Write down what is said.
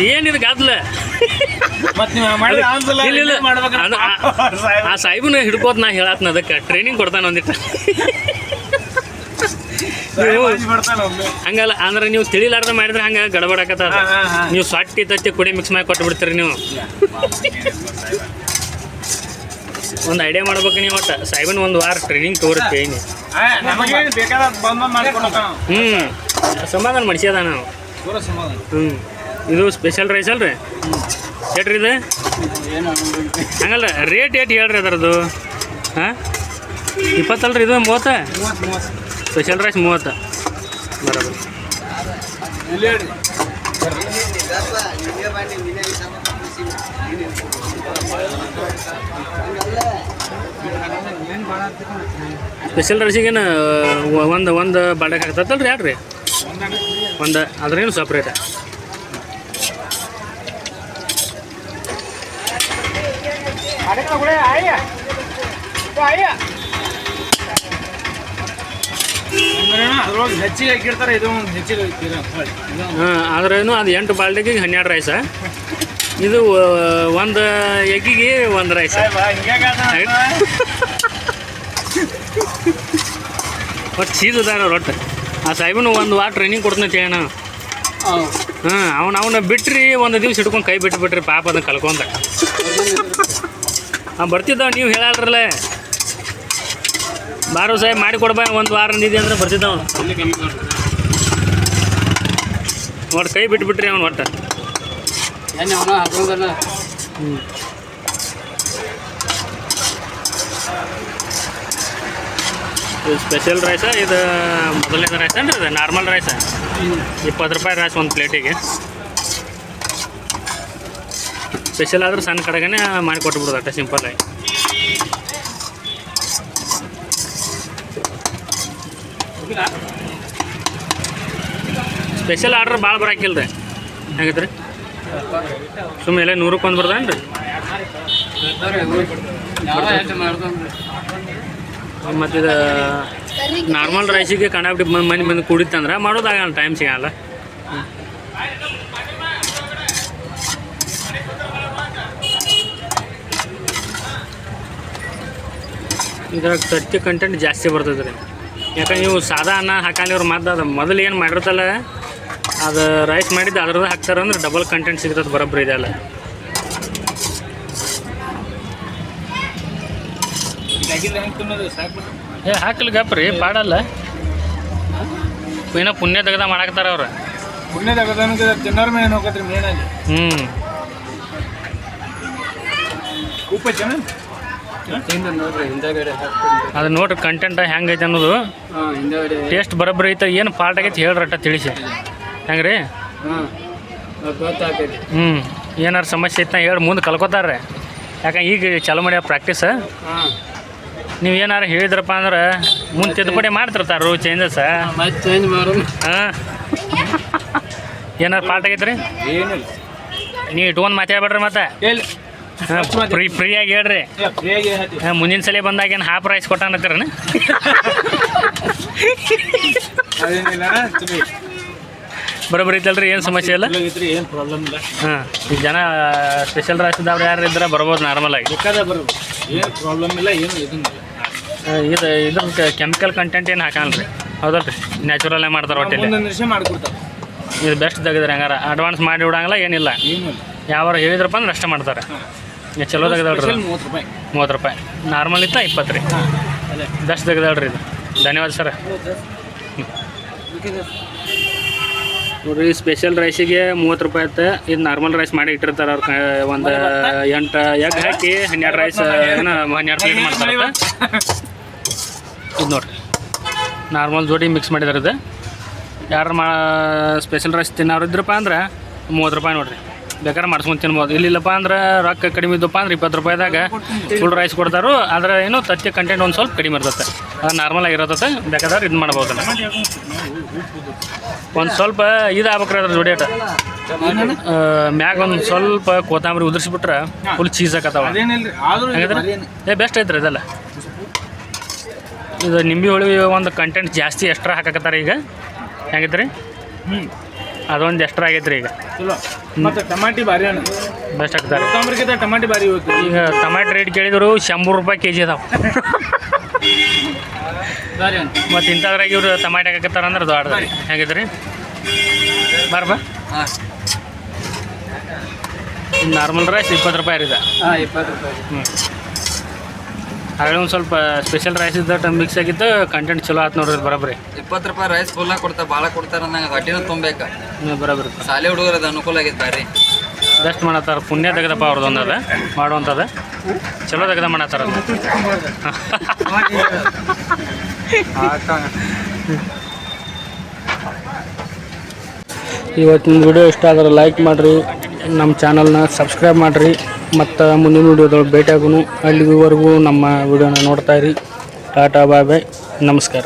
ಏನಿದೆ ಗಾದ್ಲ ಆ ಸಾಹಿಬನ ಹಿಡ್ಕೋತ ನಾ ಹೇಳತ್ನ ಅದಕ್ಕೆ ಟ್ರೈನಿಂಗ್ ಕೊಡ್ತಾನ ಒಂದಿಟ್ಟು ಹಂಗಲ್ಲ ಅಂದ್ರೆ ನೀವು ತಿಳಿಲಾರ್ದ ಮಾಡಿದ್ರೆ ಹಂಗ ಗಡಬಡಾಕತ್ತ ನೀವು ಸೊಟ್ಟಿ ತತ್ತಿ ಕುಡಿ ಮಿಕ್ಸ್ ಮಾಡಿ ಕೊಟ್ಟು ಬಿಡ್ತೀರಿ ನೀವು ಒಂದು ಐಡಿಯಾ ಮಾಡ್ಬೇಕು ನೀವು ಒಟ್ಟು ಸಾಹಿಬನ್ ಒಂದು ವಾರ ಟ್ರೈನಿಂಗ್ ತಗೋರುತ್ತೆ ಏನಿ ಸಮಾಧಾನ ಮನುಷ್ಯದ ನಾವು ಇದು ಸ್ಪೆಷಲ್ ರೈಸ್ ಅಲ್ರಿ ಏಟ್ರಿ ಇದು ಹಂಗಲ್ಲ ರೇಟ್ ಹೇಳ್ರಿ ಅದರದ್ದು ಹಾಂ 20 ಅಲ್ರಿ ಇದು 30 ಸ್ಪೆಷಲ್ ರೈಸ್ 30 ಬರೋದು ಸ್ಪೆಷಲ್ ರೈಸಿಗೇನು ಒಂದು ಬಾಳೆಗೆ ಆಗ್ತದಲ್ರಿ ಯಾರ್ರಿ ಒಂದು ಅದ್ರೇನು ಸಪ್ರೇಟ್ ಹೆಚ್ಚಿಗೆ ಹಾಕಿರ್ತಾರೆ ಇದು ಹೆಚ್ಚಿಗೆ ಆದ್ರೇನು ಅದು 8 ಬಾಲ್ಡಿಗೆ 12 ರೈಸ ಇದು ಒಂದು ಎಗ್ಗಿಗೆ 1 ರೈಸ್ ಮತ್ತು ಚೀಸ್ ಅದಾರ ರೊಟ್ಟ ಆ ಸಾಹಿಬನು ಒಂದು ವಾರ ಟ್ರೈನಿಂಗ್ ಕೊಡ್ತೀನಿ ಅಣ್ಣ ಅವನ ಬಿಟ್ರಿ ಒಂದು ದಿವ್ಸ ಹಿಡ್ಕೊಂಡು ಕೈ ಬಿಟ್ಬಿಟ್ರಿ ಪಾಪ ಅದನ್ನು ಕಲ್ಕೊಂಡ ಬರ್ತಿದ್ದಾವ ನೀವು ಹೇಳಲ್ರಲ್ಲ ಬಾರೋ ಸಾಹೇಬ್ ಮಾಡಿ ಕೊಡ್ಬಾ ಒಂದು ವಾರ ಅಂದಿದ್ದೆ ಅಂದ್ರೆ ಬರ್ತಿದ್ದಾವ ಒಟ್ಟು ಕೈ ಬಿಟ್ಬಿಟ್ರಿ ಅವ್ನು ಒಟ್ಟು ಇದು ಸ್ಪೆಷಲ್ ರೈಸ ಇದು ಮೊದಲನೇ ರೈಸ್ ಅಂದ್ರೆ ಇದು ನಾರ್ಮಲ್ ರೈಸ 20 ರೂಪಾಯಿ ರೈಸ್ ಒಂದು ಪ್ಲೇಟಿಗೆ ಸ್ಪೆಷಲ್ ಆದ್ರೆ ಸಣ್ಣ ಕಡೆಗೇ ಮಾಡಿ ಕೊಟ್ಬಿಡೋದು ಅಷ್ಟೇ ಸಿಂಪಲ್ಲಾಗಿ ಸ್ಪೆಷಲ್ ಆರ್ಡ್ರ್ ಭಾಳ ಬರಾಕಿಲ್ಲ ರೀ ಹೆಂಗೈತ್ರಿ ಸುಮ್ಮನೆ ಎಲ್ಲ 100ಕ್ಕೆ ಒಂದು ಬರ್ದೇನು ರೀ ಮತ್ತು ಇದು ನಾರ್ಮಲ್ ರೈಸಿಗೆ ಕಂಡಾಬಿಟ್ಟು ಬಂದು ಕುಡಿತಂದ್ರೆ ಮಾಡೋದಾಗಲ್ಲ ಟೈಮ್ ಸಿಗಲ್ಲ ಇದ್ರಾಗ ತತ್ತಿ ಕಂಟೆಂಟ್ ಜಾಸ್ತಿ ಬರ್ತದೆ ರೀ ಯಾಕಂದ್ರೆ ನೀವು ಸಾದಾ ಅನ್ನ ಹಾಕಂದಿವ್ರು ಮತ್ತು ಅದು ಮೊದಲು ಏನು ಮಾಡಿರ್ತಲ್ಲ ಅದು ರೈಸ್ ಮಾಡಿದ್ದು ಅದ್ರದ್ದು ಹಾಕ್ತಾರಂದ್ರೆ ಡಬಲ್ ಕಂಟೆಂಟ್ ಸಿಗ್ತದೆ ಬರೋಬ್ಬರಿ ಇದೆಲ್ಲ ಹಾಕಲಿ ಗಪ್ಪ ರೀ ಪಾಡಲ್ಲ ಏನೋ ಪುಣ್ಯ ತೆಗ್ದ ಮಾಡಾಕ್ತಾರ ಅವ್ರು ಪುಣ್ಯ ತೆಗ್ದ ತಿನ್ನೋರ್ ಮೇಲೆ ಹೋಗತ್ರಿ ಮೇನಲ್ಲಿ ಉಪ್ಪು ಚೆನ್ನಾಗಿ ಅದು ನೋಡ್ರಿ ಕಂಟೆಂಟ್ ಹೆಂಗೈತೆ ಅನ್ನೋದು ಟೇಸ್ಟ್ ಬರೋಬ್ಬರಿ ಐತೆ ಏನು ಫಾಲ್ಟ್ ಆಗೈತೆ ಹೇಳ್ರಟ್ಟ ತಿಳಿಸಿ ಹೆಂಗೆ ರೀ ಏನಾರು ಸಮಸ್ಯೆ ಐತೆ ಹೇಳಿ ಮುಂದೆ ಕಲ್ಕೋತಾರೆ ಯಾಕಂದ್ರೆ ಈಗ ಚಾಲು ಮಾಡ್ಯ ಪ್ರಾಕ್ಟೀಸ್ ನೀವು ಏನಾರು ಹೇಳಿದ್ರಪ್ಪ ಅಂದ್ರೆ ಮುಂದೆ ತಿದ್ದುಪಡಿ ಮಾಡ್ತಿರ್ತಾರು ಚೇಂಜಸ್ ಚೇಂಜ್ ಮಾಡೋದು ಹಾಂ ಏನಾರು ಫಾಲ್ಟ್ ಆಗೈತೆ ರೀ ನೀವು ಇಟ್ಕೊಂಡು ಮಾತಾಡ್ಬೇಡ್ರಿ ಮತ್ತೆ ಫ್ರೀಯಾಗಿ ಹೇಳ್ರಿ ಮುಂದಿನ ಸಲ ಬಂದಾಗ ಏನು ಹಾಫ್ ರೈಸ್ ಕೊಟ್ಟಾನತ್ತೀರ ಬರೋಬ್ಬರಿ ಐತಲ್ರಿ ಏನು ಸಮಸ್ಯೆ ಇಲ್ಲ ಏನು ಪ್ರಾಬ್ಲಮ್ ಇಲ್ಲ ಹಾಂ ಈಗ ಜನ ಸ್ಪೆಷಲ್ ರೈಸ್ ಇದ್ದವ್ರು ಯಾರು ಇದ್ರೆ ಬರ್ಬೋದು ನಾರ್ಮಲಾಗಿ ಏನು ಪ್ರಾಬ್ಲಮ್ ಇಲ್ಲ ಏನು ಇದು ಇದ್ರ ಕೆಮಿಕಲ್ ಕಂಟೆಂಟ್ ಏನು ಹಾಕಲ್ಲ ರೀ ಹೌದಲ್ರಿ ನ್ಯಾಚುರಲ್ಲೇ ಮಾಡ್ತಾರೆ ಹೊಟ್ಟೆಲಿ ಮಾಡ್ಕೊಡ್ತಾರೆ ಇದು ಬೆಸ್ಟ್ ತೆಗೆದ್ರಿ ಹಂಗಾರ ಅಡ್ವಾನ್ಸ್ ಮಾಡಿ ಬಿಡಂಗಿಲ್ಲ ಏನಿಲ್ಲ ಯಾವಾರು ಹೇಳಿದ್ರಪ್ಪ ಅಂದ್ರೆ ಅಷ್ಟೇ ಮಾಡ್ತಾರೆ ಚಲೋ ತೆಗೆದಳ್ರಿ 30 ರೂಪಾಯಿ ನಾರ್ಮಲ್ ಇತ್ತ 20 ರೀ ಬೆಸ್ಟ್ ತೆಗೆದಳ್ರಿ ಇದು ಧನ್ಯವಾದ ಸರ್ ನೋಡಿರಿ ಸ್ಪೆಷಲ್ ರೈಸಿಗೆ 30 ರೂಪಾಯಿ ಇತ್ತು ಇದು ನಾರ್ಮಲ್ ರೈಸ್ ಮಾಡಿ ಇಟ್ಟಿರ್ತಾರೆ ಅವ್ರು ಒಂದು 8 ಎಗ್ ಹಾಕಿ 12 ರೈಸ್ ಏನೋ 12 ಪ್ಲೇಟ್ ಮಾಡ್ತಾರೆ ಇದು ನೋಡಿರಿ ನಾರ್ಮಲ್ ಜೋಡಿ ಮಿಕ್ಸ್ ಮಾಡಿದಾರೆ ಇದು ಯಾರು ಸ್ಪೆಷಲ್ ರೈಸ್ ತಿನ್ನೋರು ಇದ್ರಪ್ಪ ಅಂದ್ರೆ 30 ರೂಪಾಯಿ ನೋಡಿರಿ ಬೇಕಾದ್ರೆ ಮಾಡ್ಸ್ಕೊಂಡು ತಿನ್ಬೋದು ಇಲ್ಲಿಲ್ಲಪ್ಪ ಅಂದ್ರೆ ರೊಕ್ಕ ಕಡಿಮೆ ಇದ್ದಪ್ಪ ಅಂದ್ರೆ 20 ರೂಪಾಯಿದಾಗ ಫುಲ್ ರೈಸ್ ಕೊಡ್ತಾರೋ ಆದರೆ ಏನು ತತ್ತಿ ಕಂಟೆಂಟ್ ಒಂದು ಸ್ವಲ್ಪ ಕಡಿಮೆ ಇರ್ತದೆ ಅದು ನಾರ್ಮಲ್ ಆಗಿರತ್ತೆ ಬೇಕಾದ್ರೆ ಇದು ಮಾಡ್ಬೋದಲ್ಲ ಒಂದು ಸ್ವಲ್ಪ ಇದು ಆಗ್ಬೇಕ್ರಿ ಅದ್ರ ಜೋಡಿ ಮ್ಯಾಗ ಒಂದು ಸ್ವಲ್ಪ ಕೊತ್ತಂಬರಿ ಉದುರಿಸ್ಬಿಟ್ರೆ ಫುಲ್ ಚೀಸ್ ಹಾಕತ್ತಾವ ಬೆಸ್ಟ್ ಐತ್ರಿ ಇದೆಲ್ಲ ಇದು ನಿಂಬೆ ಹುಳಿ ಒಂದು ಕಂಟೆಂಟ್ ಜಾಸ್ತಿ ಎಕ್ಸ್ಟ್ರಾ ಹಾಕಕತ್ತಾರೆ ಈಗ ಹೆಂಗೈತೆ ರೀ ಅದೊಂದು ಎಕ್ಸ್ಟ್ರಾ ಆಗೈತೆ ರೀ ಈಗ ಚಲೋ ಮತ್ತು ಟಮಾಟಿ ಭಾರಿ ಅಣ್ಣ ಬೆಸ್ಟ್ ಆಗ್ತಾರೆ ಕೊತ್ತಂಬರಿಗಿಂತ ಟಮಾಟಿ ಭಾರಿ ಹೋಗ್ತದೆ ಈಗ ಟಮಾಟೊ ರೇಟ್ ಕೇಳಿದ್ರು 100 ರೂಪಾಯಿ ಕೆ ಜಿ ಅದಾವೆ ಭಾರಿ ಅಣ್ಣ ಮತ್ತು ಇಂಥದ್ರಾಗ ಇವ್ರು ಟಮಾಟೆ ಹಾಕತ್ತಾರ ಅಂದ್ರೆ ದೊಡ್ಡದ ರೀ ಹೇಗಿದ್ರಿ ಬಾ ಹಾಂ ನಾರ್ಮಲ್ ರೈಸ್ 20 ರೂಪಾಯಿ ರೀ ಇದು ಹಾಂ 20 ರೂಪಾಯಿ ಹ್ಞೂ ಹಾಗೆ ಒಂದು ಸ್ವಲ್ಪ ಸ್ಪೆಷಲ್ ರೈಸ್ ಇದ್ದ ಮಿಕ್ಸ್ ಆಗಿತ್ತು ಕಂಟೆಂಟ್ ಚಲೋ ಆಯ್ತು ನೋಡ್ರಿ ಬರೋಬ್ರಿ 20 ರೂಪಾಯಿ ರೈಸ್ ಫುಲ್ಲಾಗಿ ಕೊಡ್ತಾರೆ ಭಾಳ ಕೊಡ್ತಾರೆ ನಂಗೆ ಹೊಟ್ಟಿನೂ ತುಂಬಬೇಕು ಬರೋಬ್ರಿ ಶಾಲೆ ಹುಡುಗರು ಅದು ಅನುಕೂಲ ಆಗೈತೆ ಬಾರಿ ಬೆಸ್ಟ್ ಮಾಡತ್ತಾರ ಪುಣ್ಯ ತೆಗೆದಪ್ಪ ಅವ್ರದ್ದು ಅದ ಮಾಡುವಂಥದ್ದು ಚಲೋ ತೆಗೆದ ಮಾಡತ್ತಾರ ಇವತ್ತಿನ ವಿಡಿಯೋ ಇಷ್ಟ ಆದ್ರೆ ಲೈಕ್ ಮಾಡಿರಿ ನಮ್ಮ ಚಾನಲ್ನ ಸಬ್ಸ್ಕ್ರೈಬ್ ಮಾಡಿರಿ ಮತ್ತು ಮುಂದಿನ ವಿಡಿಯೋದೊಳಗೆ ಭೇಟಿಯಾಗೋನು ಅಲ್ಲಿವರೆಗೂ ನಮ್ಮ ವಿಡಿಯೋನ ನೋಡ್ತಾಯಿರಿ ಟಾಟಾ ಬಾಯ್ ಬಾಯ್ ನಮಸ್ಕಾರ